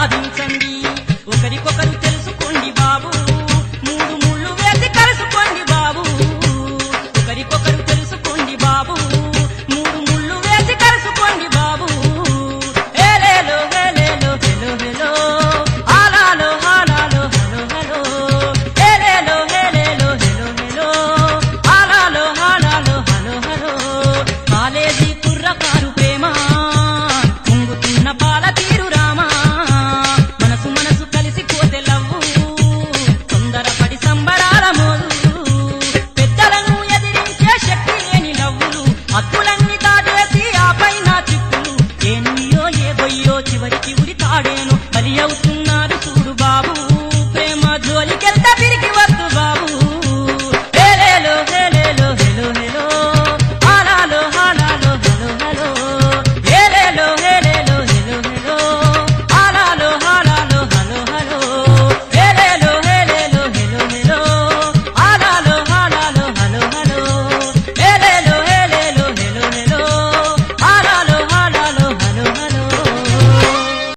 సాధించండి ఒకరికొకరు తెలుసుకోండి బాబు మూడు ముళ్ళు వేసి కలుసుకోండి బాబు ఒకరికొకరు తెలుసుకోండి బాబు మూడు ముళ్ళు వేసి కలుసుకోండి బాబు ఏలేలో హేలేలో హెలో హెలో ఆలాలో హాలాలో హలో హలో ఏలేలో హేలేలో హెలో హెలో ఆలాలో హాలాలో హలో హలో కాలేజీ కుర్రకారు ప్రేమ పొంగుతున్న పాల తీరు రామా మనసు మనసు కలిసిపోతే లవ్వు తొందరపడి సంబరాల మోదు పెద్దలను ఎదిరించే శక్తి లేని లవ్వులు హక్కులన్నీ దాటేసి ఆ పైన చిక్కులు ఏ నుయ్యో ఏ బొయ్యో చివరికి ఉరి తాడేను బలి అవుతుంది